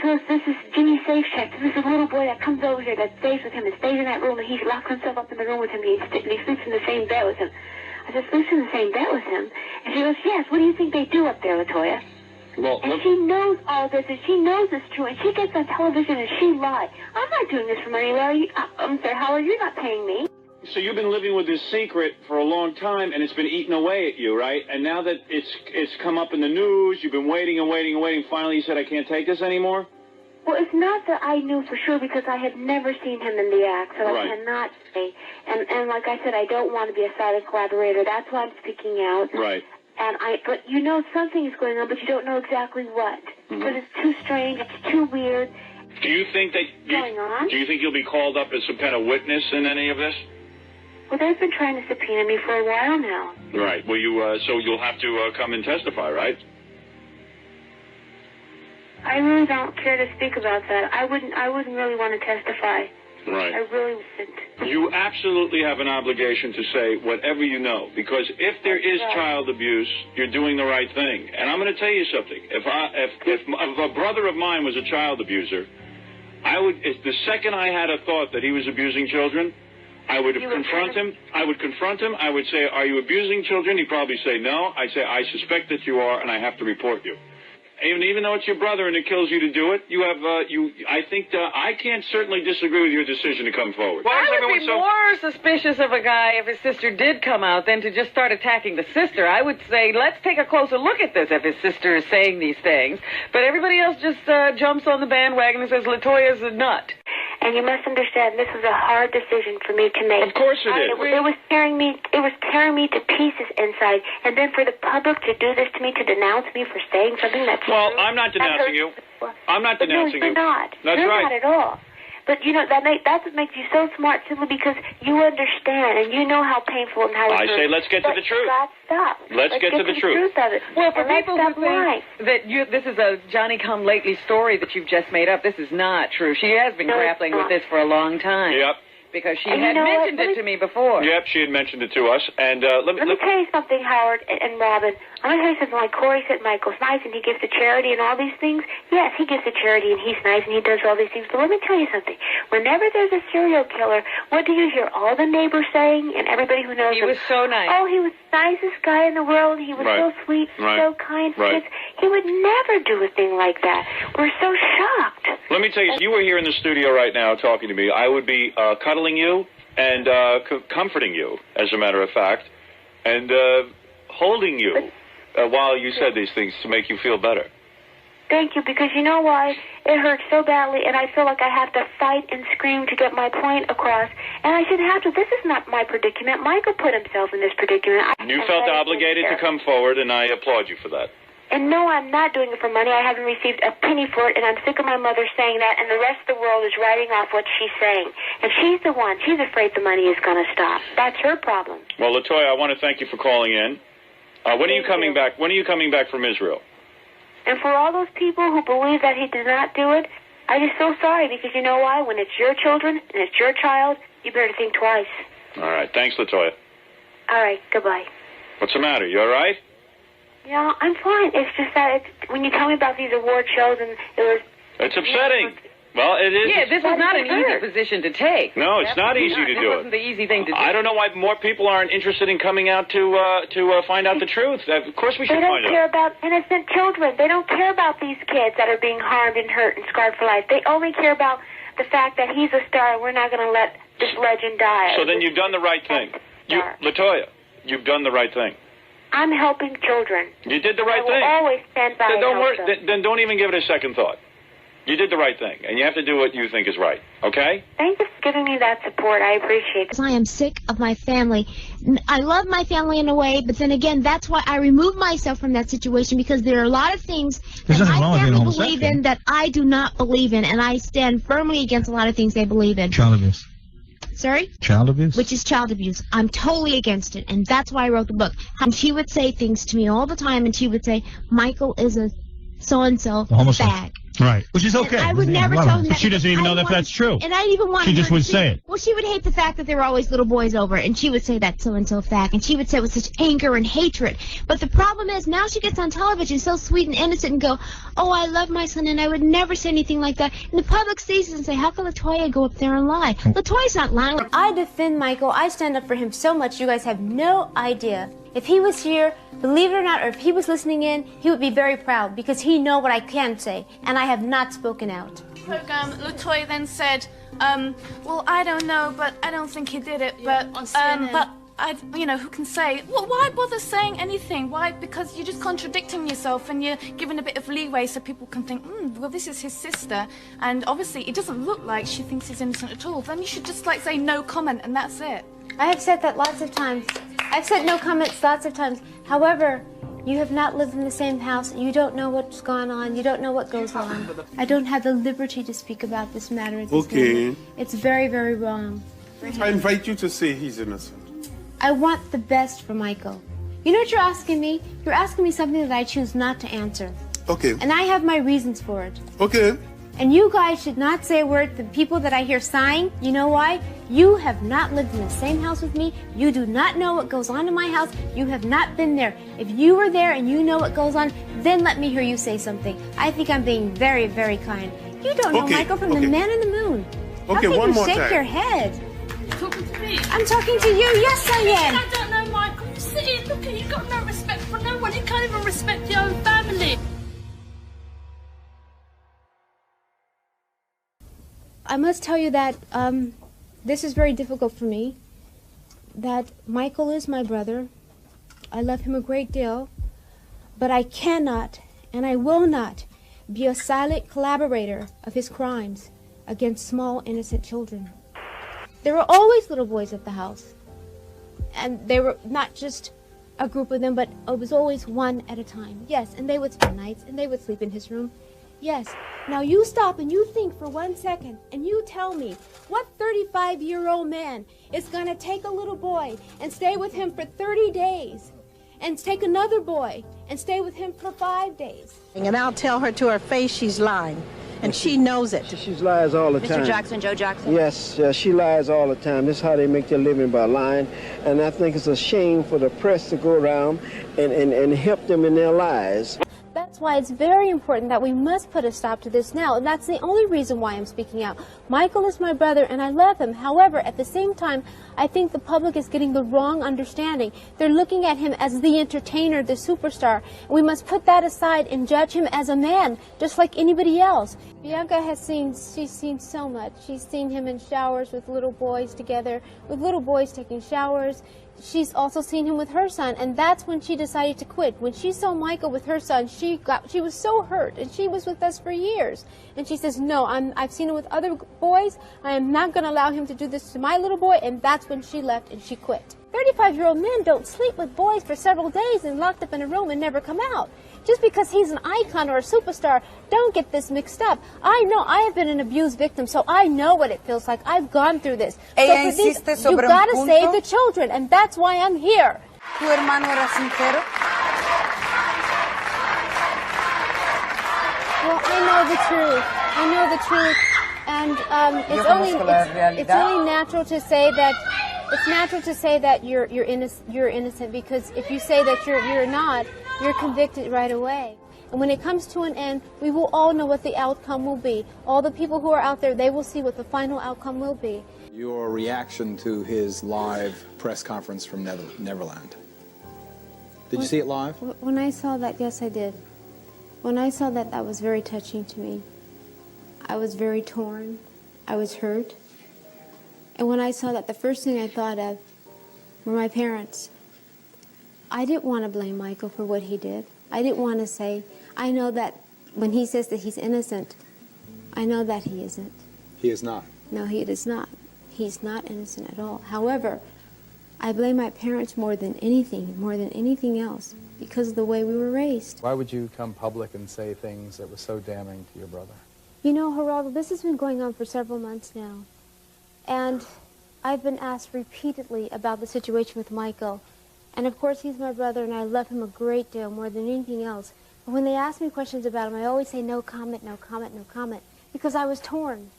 goes, this is Jimmy Safechuck. This is a little boy that comes over here that stays with him and stays in that room, and he locks himself up in the room with him, and he sleeps in the same bed with him. I said, sleeps in the same bed with him? And she goes, yes, what do you think they do up there, LaToya? Well, and she knows all this, and she knows it's true, and she gets on television and she lies. I'm not doing this for money, Larry. I'm sorry, Howard, you're not paying me. So you've been living with this secret for a long time, and it's been eating away at you, right? And now that it's come up in the news, you've been waiting and waiting and waiting. Finally, you said, I can't take this anymore? Well, it's not that I knew for sure, because I had never seen him in the act, so right. I cannot say. And like I said, I don't want to be a silent collaborator. That's why I'm speaking out. Right. But you know something is going on, but you don't know exactly what. Because it's too strange, it's too weird. Do you think that do you think you'll be called up as some kind of witness in any of this? Well, they've been trying to subpoena me for a while now. Right. Well, so you'll have to come and testify, right? I really don't care to speak about that. I wouldn't really want to testify. Right. I really wouldn't. You absolutely have an obligation to say whatever you know, because if there is child abuse, you're doing the right thing. And I'm going to tell you something. If a brother of mine was a child abuser, the second I had a thought that he was abusing children, I would confront him. I would confront him. I would say, "Are you abusing children?" He'd probably say no. I'd say, "I suspect that you are, and I have to report you." Even though it's your brother and it kills you to do it, I think I can't certainly disagree with your decision to come forward. Well, I would be more suspicious of a guy if his sister did come out than to just start attacking the sister. I would say, let's take a closer look at this if his sister is saying these things. But everybody else just jumps on the bandwagon and says LaToya's a nut. And you must understand, this was a hard decision for me to make. Of course it is. It was tearing me to pieces inside. And then for the public to do this to me, to denounce me for saying something that's well, true, I'm not denouncing you. I'm not denouncing you. you. You're not. That's you're right. Not at all. But, you know, that's what makes you so smart, simply because you understand and you know how painful and how I say let's get to the truth. Stop. Let's get to the truth of it. Well, for people who think that this is a Johnny-come-lately story that you've just made up, this is not true. She has been grappling with this for a long time. Yep. Because she had mentioned it to me before. Yep, she had mentioned it to us. And let me tell you something, Howard and Robin. I'm going to tell you something. Like Corey said, Michael's nice and he gives to charity and all these things. Yes, he gives to charity and he's nice and he does all these things. But let me tell you something. Whenever there's a serial killer, what do you hear all the neighbors saying and everybody who knows him? He was so nice. Oh, he was the nicest guy in the world. He was so sweet, so kind. Right. He would never do a thing like that. We're so shocked. Let me tell you, if you were here in the studio right now talking to me, I would be cuddling you and comforting you, as a matter of fact, and holding you while you said these things to make you feel better. Thank you, because you know why? It hurts so badly, and I feel like I have to fight and scream to get my point across, and I shouldn't have to. This is not my predicament. Michael put himself in this predicament. You felt obligated to come forward, and I applaud you for that. And no, I'm not doing it for money. I haven't received a penny for it, and I'm sick of my mother saying that, and the rest of the world is writing off what she's saying. And she's the one. She's afraid the money is going to stop. That's her problem. Well, LaToya, I want to thank you for calling in. When are you coming back? When are you coming back from Israel? And for all those people who believe that he did not do it, I'm just so sorry, because you know why? When it's your children and it's your child, you better think twice. All right. Thanks, LaToya. All right. Goodbye. What's the matter? You all right? Yeah, I'm fine. It's just that when you tell me about these award shows and it was... It's upsetting. Well, it is. Yeah, this is not an easy position to take. No, it's not easy to do it. It wasn't the easy thing to do. I don't know why more people aren't interested in coming out to find out the truth. Of course we should find out. They don't care about innocent children. They don't care about these kids that are being harmed and hurt and scarred for life. They only care about the fact that he's a star and we're not going to let this legend die. So then you've done the right thing. LaToya, you've done the right thing. I'm helping children. You did the right thing. I will always stand by and help them. Then don't even give it a second thought. You did the right thing, and you have to do what you think is right, okay? Thank you for giving me that support. I appreciate it. I am sick of my family. I love my family in a way, but then again, that's why I remove myself from that situation, because there are a lot of things that my family believe in that I do not believe in, and I stand firmly against a lot of things they believe in. Child abuse. Sorry? Child abuse? Which is child abuse. I'm totally against it, and that's why I wrote the book. And she would say things to me all the time, and she would say, Michael is a so-and-so bag. Right. Which is okay. And I would never tell him that. But she doesn't even know that that's true. And I even want She just would say it. Well, she would hate the fact that there were always little boys over, and she would say that so-and-so fact, and she would say it with such anger and hatred. But the problem is, now she gets on television so sweet and innocent and go, oh, I love my son, and I would never say anything like that. And the public sees it and say, how can LaToya go up there and lie? LaToya's not lying. I defend Michael. I stand up for him so much, you guys have no idea. If he was here, believe it or not, or if he was listening in, he would be very proud because he know what I can say, and I have not spoken out. Program, LaToya then said, well, I don't know, but I don't think he did it, but you know, who can say? Well, why bother saying anything? Why? Because you're just contradicting yourself and you're giving a bit of leeway so people can think, well, this is his sister, and obviously it doesn't look like she thinks he's innocent at all. Then you should just like say no comment and that's it. I have said that lots of times. I've said no comments lots of times. However, you have not lived in the same house. You don't know what's gone on. You don't know what goes on. I don't have the liberty to speak about this matter at this moment. It's very, very wrong. I invite you to say he's innocent. I want the best for Michael. You know what you're asking me? You're asking me something that I choose not to answer. Okay. And I have my reasons for it. Okay. And you guys should not say a word. The people that I hear sighing, you know why? You have not lived in the same house with me. You do not know what goes on in my house. You have not been there. If you were there and you know what goes on, then let me hear you say something. I think I'm being very, very kind. You don't know Michael from the man in the moon. Okay, one more time. How can you shake your head? You're talking to me. I'm talking to you. Yes, I am. I don't know, Michael. You sit here, look at you. You've got no respect for no one. You can't even respect your own family. I must tell you that this is very difficult for me, that Michael is my brother. I love him a great deal, but I cannot and I will not be a silent collaborator of his crimes against small, innocent children. There were always little boys at the house, and they were not just a group of them, but it was always one at a time. Yes, and they would spend nights, and they would sleep in his room. Yes. Now you stop and you think for 1 second and you tell me what 35-year-old man is going to take a little boy and stay with him for 30 days and take another boy and stay with him for 5 days. And I'll tell her to her face she's lying, and she knows it. She lies all the time. Mr. Jackson, Joe Jackson? Yes, she lies all the time. This is how they make their living, by lying. And I think it's a shame for the press to go around and help them in their lies. That's why it's very important that we must put a stop to this now, and that's the only reason why I'm speaking out. Michael is my brother, and I love him. However, at the same time, I think the public is getting the wrong understanding. They're looking at him as the entertainer, the superstar. We must put that aside and judge him as a man, just like anybody else. Bianca she's seen so much. She's seen him in showers with little boys together, with little boys taking showers. She's also seen him with her son, and that's when she decided to quit. When she saw Michael with her son, she was so hurt, and she was with us for years. And she says, no, I've seen him with other boys. I am not going to allow him to do this to my little boy, and that's when she left and she quit. 35-year-old men don't sleep with boys for several days and locked up in a room and never come out. Just because he's an icon or a superstar, don't get this mixed up. I know, I have been an abused victim, so I know what it feels like. I've gone through this. So for these, you've got to save the children, and that's why I'm here. ¿Tu hermano era sincero? Well, I know the truth. I know the truth, and it's only natural to say that. It's natural to say that you're innocent, because if you say that you're not, you're convicted right away. And when it comes to an end, we will all know what the outcome will be. All the people who are out there, they will see what the final outcome will be. Your reaction to his live press conference from Neverland. Did you see it live? When I saw that, yes, I did. When I saw that, that was very touching to me. I was very torn. I was hurt. And when I saw that, the first thing I thought of were my parents. I didn't want to blame Michael for what he did. I didn't want to say, I know that when he says that he's innocent, I know that he isn't. He is not. No, he is not. He's not innocent at all. However, I blame my parents more than anything else, because of the way we were raised. Why would you come public and say things that were so damning to your brother? You know, Geraldo, this has been going on for several months now. And I've been asked repeatedly about the situation with Michael. And of course, he's my brother, and I love him a great deal, more than anything else. When they ask me questions about him, I always say no comment, no comment, no comment, because I was torn.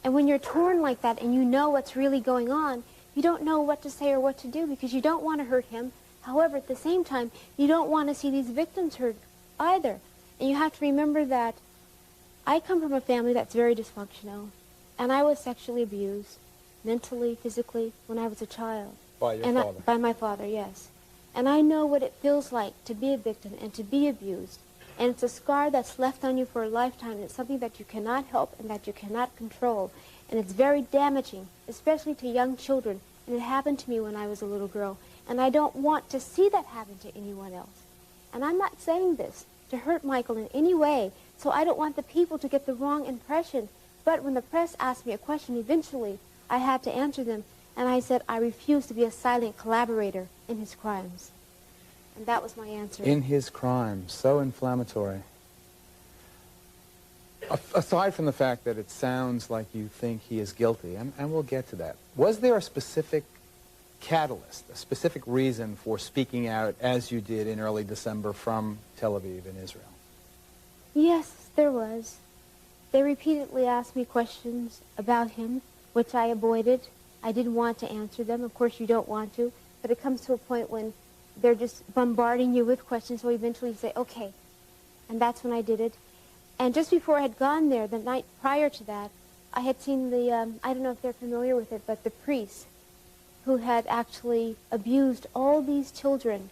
And when you're torn like that and you know what's really going on, you don't know what to say or what to do because you don't want to hurt him. However, at the same time, you don't want to see these victims hurt either. And you have to remember that I come from a family that's very dysfunctional, and I was sexually abused, mentally, physically, when I was a child. By your father? By my father, yes. And I know what it feels like to be a victim and to be abused. And it's a scar that's left on you for a lifetime. And it's something that you cannot help and that you cannot control. And it's very damaging, especially to young children. And it happened to me when I was a little girl. And I don't want to see that happen to anyone else. And I'm not saying this to hurt Michael in any way. So I don't want the people to get the wrong impression. But when the press asked me a question, eventually I had to answer them. And I said I refuse to be a silent collaborator in his crimes. And that was my answer. In his crimes, so inflammatory. Aside from the fact that it sounds like you think he is guilty, and we'll get to that, was there a specific catalyst, a specific reason for speaking out as you did in early December from Tel Aviv in Israel? Yes, there was. They repeatedly asked me questions about him, which I avoided. I didn't want to answer them. Of course, you don't want to. But it comes to a point when they're just bombarding you with questions, so eventually you say, okay. And that's when I did it. And just before I had gone there, the night prior to that, I had seen the, I don't know if they're familiar with it, but the priest who had actually abused all these children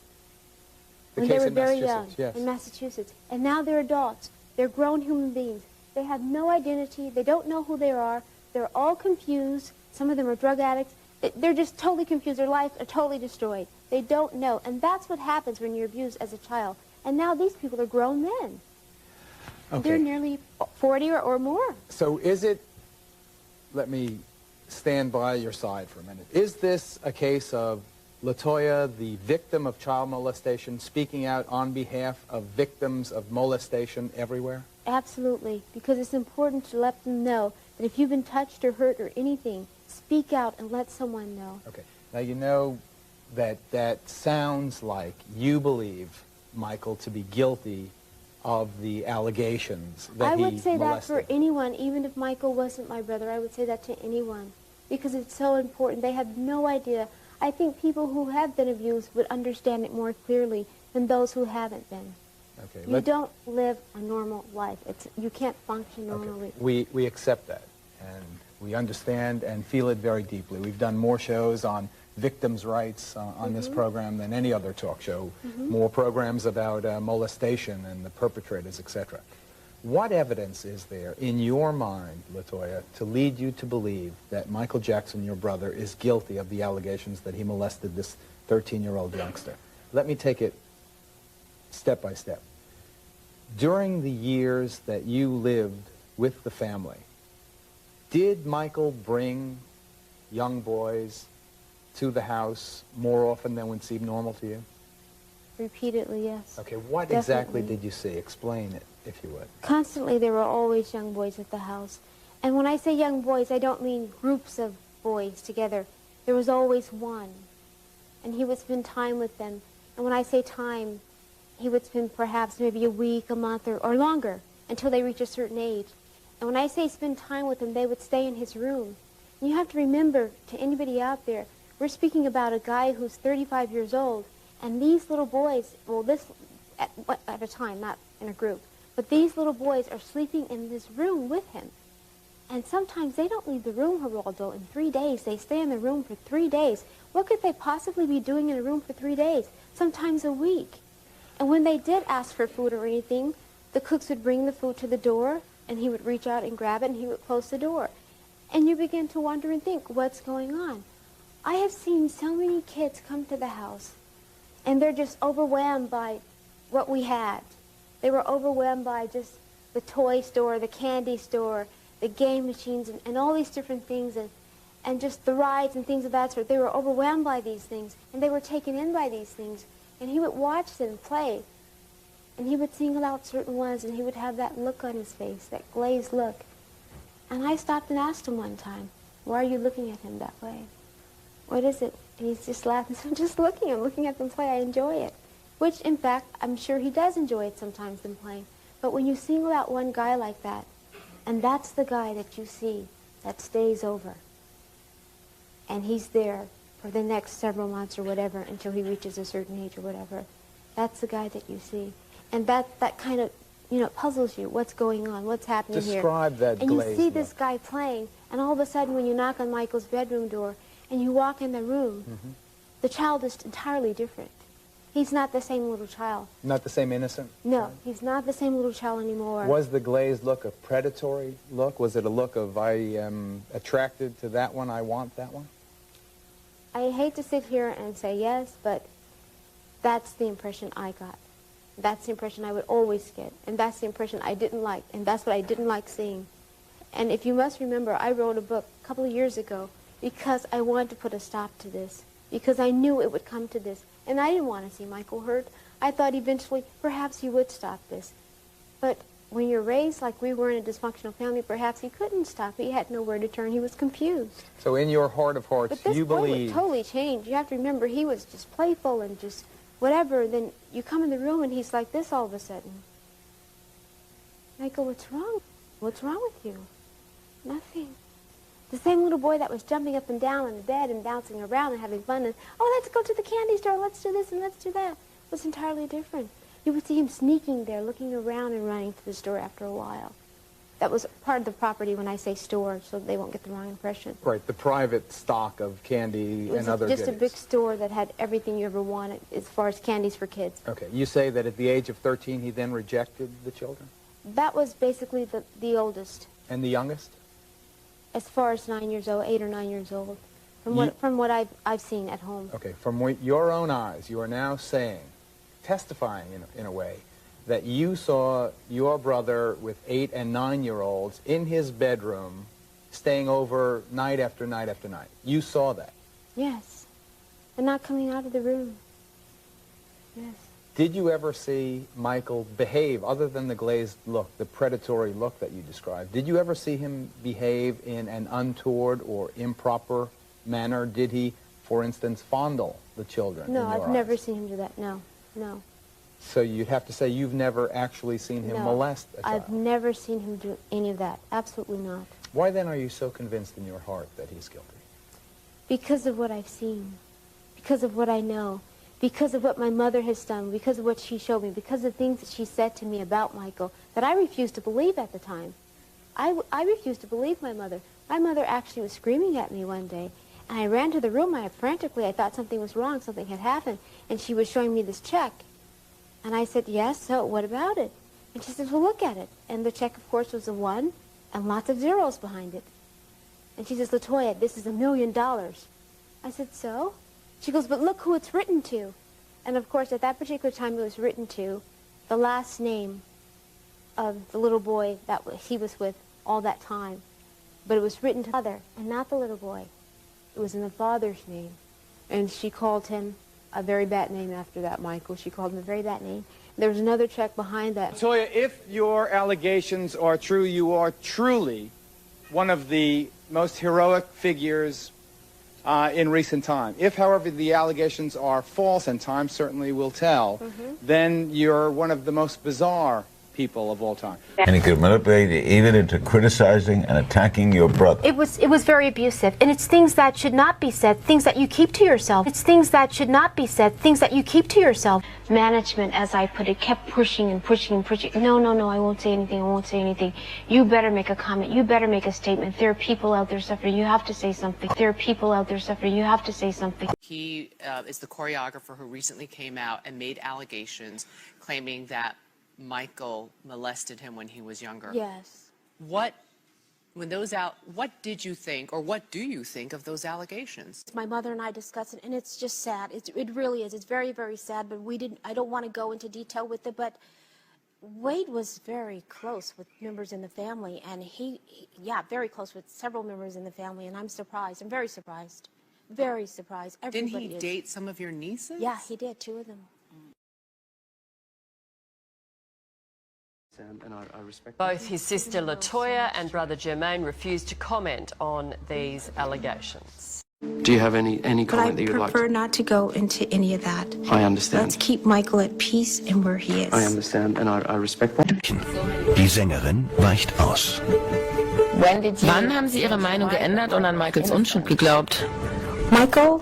when they were very young in Massachusetts. And now they're adults. They're grown human beings. They have no identity. They don't know who they are. They're all confused. Some of them are drug addicts. They're just totally confused. Their lives are totally destroyed. They don't know. And that's what happens when you're abused as a child. And now these people are grown men. Okay. They're nearly 40 or more. So is it, let me stand by your side for a minute. Is this a case of LaToya, the victim of child molestation, speaking out on behalf of victims of molestation everywhere? Absolutely, because it's important to let them know that if you've been touched or hurt or anything, speak out and let someone know. Okay. Now, you know that sounds like you believe Michael to be guilty of the allegations that he molested. I would say that for anyone, even if Michael wasn't my brother, I would say that to anyone, because it's so important. They have no idea. I think people who have been abused would understand it more clearly than those who haven't been. Okay. You don't live a normal life. You can't function normally. Okay. We accept that, and we understand and feel it very deeply. We've done more shows on victims' rights on this program than any other talk show, more programs about molestation and the perpetrators, etc. What evidence is there in your mind, LaToya, to lead you to believe that Michael Jackson, your brother, is guilty of the allegations that he molested this 13-year-old youngster? Let me take it step by step. During the years that you lived with the family, did Michael bring young boys to the house more often than would seem normal to you? Repeatedly, yes. Okay, what exactly did you see? Explain it, if you would. Constantly, there were always young boys at the house. And when I say young boys, I don't mean groups of boys together. There was always one. And he would spend time with them. And when I say time, he would spend perhaps maybe a week, a month, or longer, until they reach a certain age. And when I say spend time with them, they would stay in his room. And you have to remember, to anybody out there, we're speaking about a guy who's 35 years old, and these little boys, well, this at a time, not in a group, but these little boys are sleeping in this room with him. And sometimes they don't leave the room, Geraldo, in 3 days. They stay in the room for 3 days. What could they possibly be doing in a room for 3 days? Sometimes a week. And when they did ask for food or anything, the cooks would bring the food to the door, and he would reach out and grab it, and he would close the door. And you begin to wonder and think, what's going on? I have seen so many kids come to the house, and they're just overwhelmed by what we had. They were overwhelmed by just the toy store, the candy store, the game machines, and all these different things, and just the rides and things of that sort. They were overwhelmed by these things, and they were taken in by these things. And he would watch them play, and he would single out certain ones, and he would have that look on his face, that glazed look. And I stopped and asked him one time, why are you looking at him that way? What is it? And he's just laughing. So I'm just looking. I'm looking at them play. I enjoy it. which, in fact, I'm sure he does enjoy it sometimes than playing. But when you single out one guy like that, and that's the guy that you see that stays over, and he's there for the next several months or whatever until he reaches a certain age or whatever, that's the guy that you see. And that kind of, you know, puzzles you. What's going on? What's happening here? Describe that And you glazed see look. this guy playing, and all of a sudden when you knock on Michael's bedroom door and you walk in the room, the child is entirely different. He's not the same little child. Not the same innocent? No, he's not the same little child anymore. Was the glazed look a predatory look? Was it a look of, I am attracted to that one, I want that one? I hate to sit here and say yes, but that's the impression I got. That's the impression I would always get, and that's the impression I didn't like, and that's what I didn't like seeing. And if you must remember, I wrote a book a couple of years ago because I wanted to put a stop to this, because I knew it would come to this. And I didn't want to see Michael hurt. I thought eventually perhaps he would stop this. But when you're raised like we were in a dysfunctional family, perhaps he couldn't stop. He had nowhere to turn. He was confused. So in your heart of hearts, you believe... But this totally changed. You have to remember he was just playful and just whatever. Then you come in the room and he's like this all of a sudden. Michael, what's wrong? What's wrong with you? Nothing. The same little boy that was jumping up and down on the bed and bouncing around and having fun and, oh, let's go to the candy store, let's do this and let's do that, was entirely different. You would see him sneaking there, looking around and running to the store after a while. That was part of the property when I say store, so they won't get the wrong impression. Right, the private stock of candy and other goodies. It was just a big store that had everything you ever wanted as far as candies for kids. Okay, you say that at the age of 13 he then rejected the children? That was basically the oldest. And the youngest? As far as 9 years old, 8 or 9 years old, from what I've seen at home. Okay, from your own eyes, you are now saying, testifying in a way, that you saw your brother with 8 and 9-year-olds in his bedroom, staying over night after night after night. You saw that? Yes, and not coming out of the room. Yes. Did you ever see Michael behave, other than the glazed look, the predatory look that you described, did you ever see him behave in an untoward or improper manner? Did he, for instance, fondle the children? No, I've never seen him do that, no, no. So you'd have to say you've never actually seen him molest a child? I've never seen him do any of that, absolutely not. Why then are you so convinced in your heart that he's guilty? Because of what I've seen, because of what I know. Because of what my mother has done, because of what she showed me, because of things that she said to me about Michael that I refused to believe at the time. I refused to believe my mother. My mother actually was screaming at me one day, and I ran to the room. I thought something was wrong, something had happened, and she was showing me this check. And I said, yes, so what about it? And she says, well, look at it. And the check, of course, was a 1 and lots of zeros behind it. And she says, LaToya, this is $1 million. I said, so? She goes, but look who it's written to. And of course, at that particular time, it was written to the last name of the little boy that he was with all that time. But it was written to the father and not the little boy. It was in the father's name. And she called him a very bad name after that, Michael. She called him a very bad name. There was another check behind that. Toya, if your allegations are true, you are truly one of the most heroic figures in recent time. If, however, the allegations are false, and time certainly will tell, then you're one of the most bizarre people of all time. And he could manipulate you even into criticizing and attacking your brother. It was very abusive, and it's things that should not be said, things that you keep to yourself. It's things that should not be said, things that you keep to yourself. Management, as I put it, kept pushing and pushing and pushing. No, no, no, I won't say anything, I won't say anything. You better make a comment, you better make a statement. There are people out there suffering, you have to say something. There are people out there suffering, you have to say something. He is the choreographer who recently came out and made allegations claiming that Michael molested him when he was younger. Yes. What did you think, or what do you think of those allegations? My mother and I discussed it, and it's just sad. It really is. It's very, very sad, but I don't want to go into detail with it, but Wade was very close with members in the family, and yeah, very close with several members in the family, and I'm surprised. I'm very surprised. Very surprised. Everybody Didn't he date some of your nieces? Yeah, he did, 2 of them. And I respect both his sister LaToya and brother Jermaine refused to comment on these allegations. Do you have any comment that you'd like to? I prefer not to go into any of that. I understand. Let's keep Michael at peace and where he is. I understand and I respect that. Die Sängerin weicht aus. Wann haben Sie Ihre Meinung geändert und an Michaels Unschuld geglaubt? Michael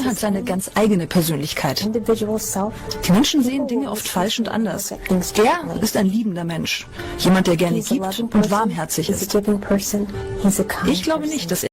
hat seine ganz eigene Persönlichkeit. Die Menschen sehen Dinge oft falsch und anders. Er ist ein liebender Mensch. Jemand, der gerne gibt und warmherzig ist. Ich glaube nicht, dass